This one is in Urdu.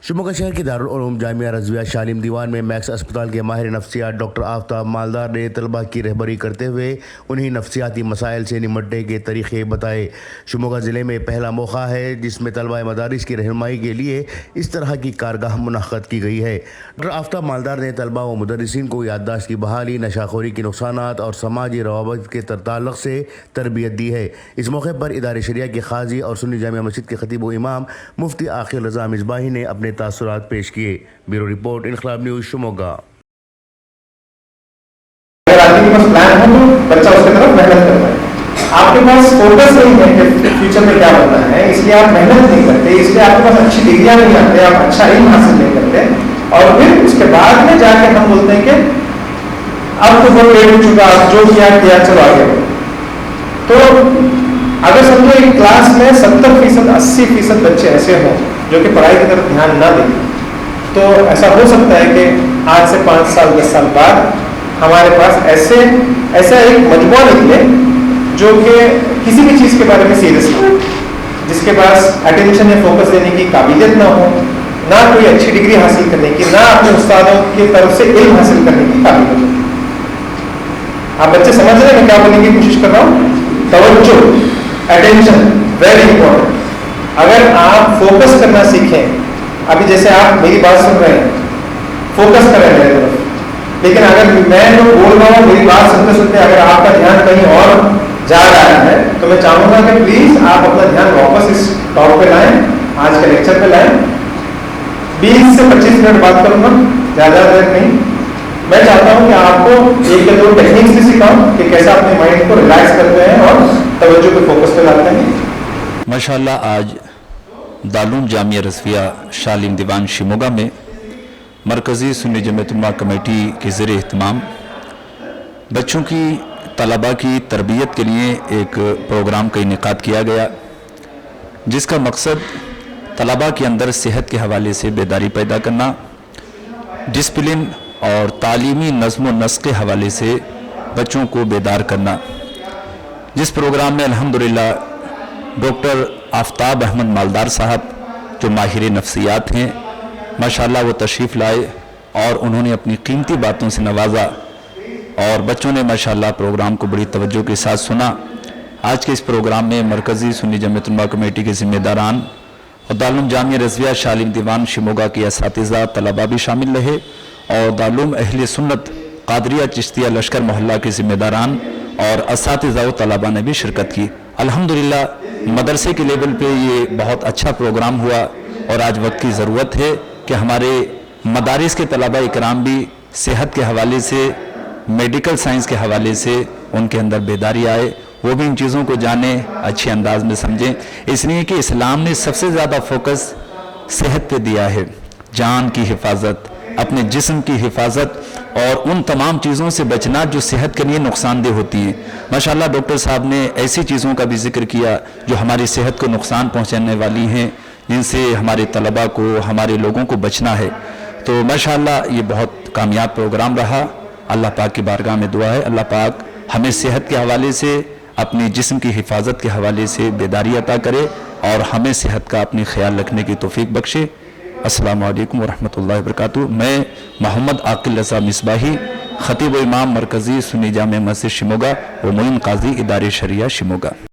شموگا شہر کے دارالعلوم جامعہ رضویہ شالم دیوان میں میکس اسپتال کے ماہر نفسیات ڈاکٹر آفتاب مالدار نے طلباء کی رہبری کرتے ہوئے انہیں نفسیاتی مسائل سے نمٹنے کے طریقے بتائے۔ شموگا ضلع میں پہلا موقع ہے جس میں طلباء مدارس کی رہنمائی کے لیے اس طرح کی کارگاہ منعقد کی گئی ہے۔ ڈاکٹر آفتاب مالدار نے طلباء و مدرسین کو یادداشت کی بحالی، نشہ خوری کے نقصانات اور سماجی روابط کے تعلق سے تربیت دی ہے۔ اس موقع پر ادارہ شریعہ کے قاضی اور سنی جامعہ مسجد کے خطیب و امام مفتی عاقل رضا مصباحی نے اپنے تاثرات پیش کیے۔ بیورو رپورٹ انقلاب نیوز شموگا۔ اگر آدمی کے پاس پلان ہو تو بچہ اس کی طرف محنت کرتا ہے۔ آپ کے پاس فوکس نہیں ہے کہ فیوچر میں کیا بننا ہے، اس لیے آپ محنت نہیں کرتے، اس لیے آپ کے پاس اچھی ڈگریاں نہیں آتے، آپ اچھا علم حاصل نہیں کرتے، اور پھر اس کے بعد میں جا کے ہم بولتے ہیں کہ اب تو بہت لیٹ ہو چکا، آپ جو کیا چلو آگے بڑھو۔ تو اگر سمجھو ایک کلاس میں 70% 80% بچے ایسے ہوں جو کہ پڑھائی کی طرف دھیان نہ دیں، تو ایسا ہو سکتا ہے کہ آج سے 5 سال 10 سال بعد ہمارے پاس ایسا ایک مجموعہ نکلے جو کہ کسی بھی چیز کے بارے میں سیریس نہ ہو، جس کے پاس اٹینشن یا فوکس دینے کی قابلیت نہ ہو، نہ کوئی اچھی ڈگری حاصل کرنے کی، نہ اپنے استادوں کی طرف سے علم حاصل کرنے کی قابلیت ہو۔ آپ بچے سمجھ رہے ہیں میں کیا بولنے کی کوشش کر رہا ہوں؟ توجہ، اٹینشن، ویری امپورٹنٹ۔ اگر آپ فوکس کرنا سیکھیں، ابھی جیسے آپ میری بات سن رہے ہیں، فوکس کر رہے ہیں میرے طرف، لیکن اگر میں جو بول رہا ہوں میری بات سنتے سنتے اگر آپ کا دھیان کہیں اور جا رہا ہے تو میں چاہوں گا کہ پلیز آپ اپنا دھیان واپس اس ٹاپ پہ لائیں، آج کے لیکچر پہ لائیں۔ 20 سے 25 منٹ بات کروں گا، زیادہ دیر نہیں۔ میں چاہتا ہوں کہ آپ کو 1 یا 2 ٹیکنیکس بھی سکھاؤں کہ کیسے اپنے مائنڈ کو ریلیکس کرتے ہیں اور توجہ کو فوکس پہ لاتے ہیں۔ ماشاءاللہ آج دارالعلوم جامعہ رضویہ شالم دیوان شموگا میں مرکزی سنی جمعیت علماء کمیٹی کے زیر اہتمام بچوں کی طلباء کی تربیت کے لیے ایک پروگرام کا انعقاد کیا گیا، جس کا مقصد طلباء کے اندر صحت کے حوالے سے بیداری پیدا کرنا، ڈسپلن اور تعلیمی نظم و نسق کے حوالے سے بچوں کو بیدار کرنا، جس پروگرام میں الحمدللہ ڈاکٹر آفتاب احمد مالدار صاحب جو ماہر نفسیات ہیں، ماشاءاللہ وہ تشریف لائے اور انہوں نے اپنی قیمتی باتوں سے نوازا اور بچوں نے ماشاءاللہ پروگرام کو بڑی توجہ کے ساتھ سنا۔ آج کے اس پروگرام میں مرکزی سنی جمعیت علماء کمیٹی کے ذمہ داران اور دارالعلوم جامعہ رضویہ شالم دیوان شموگا کے اساتذہ طلباء بھی شامل رہے، اور دارالعلوم اہل سنت قادریہ چشتیہ لشکر محلہ کے ذمہ داران اور اساتذہ و طلباء نے بھی شرکت کی۔ الحمدللہ مدرسے کے لیول پہ یہ بہت اچھا پروگرام ہوا، اور آج وقت کی ضرورت ہے کہ ہمارے مدارس کے طلباء اکرام بھی صحت کے حوالے سے، میڈیکل سائنس کے حوالے سے ان کے اندر بیداری آئے، وہ بھی ان چیزوں کو جانیں، اچھے انداز میں سمجھیں، اس لیے کہ اسلام نے سب سے زیادہ فوکس صحت پہ دیا ہے۔ جان کی حفاظت، اپنے جسم کی حفاظت اور ان تمام چیزوں سے بچنا جو صحت کے لیے نقصان دہ ہوتی ہیں۔ ماشاءاللہ ڈاکٹر صاحب نے ایسی چیزوں کا بھی ذکر کیا جو ہماری صحت کو نقصان پہنچانے والی ہیں، جن سے ہمارے طلباء کو، ہمارے لوگوں کو بچنا ہے۔ تو ماشاءاللہ یہ بہت کامیاب پروگرام رہا۔ اللہ پاک کی بارگاہ میں دعا ہے اللہ پاک ہمیں صحت کے حوالے سے، اپنے جسم کی حفاظت کے حوالے سے بیداری عطا کرے اور ہمیں صحت کا اپنی خیال رکھنے کی توفیق بخشے۔ السلام علیکم ورحمۃ اللہ وبرکاتہ۔ میں محمد عاقل رضا مصباحی، خطیب و امام مرکزی سنی جامع مسجد شموگا و معین قاضی ادارہ شریعہ شموگا۔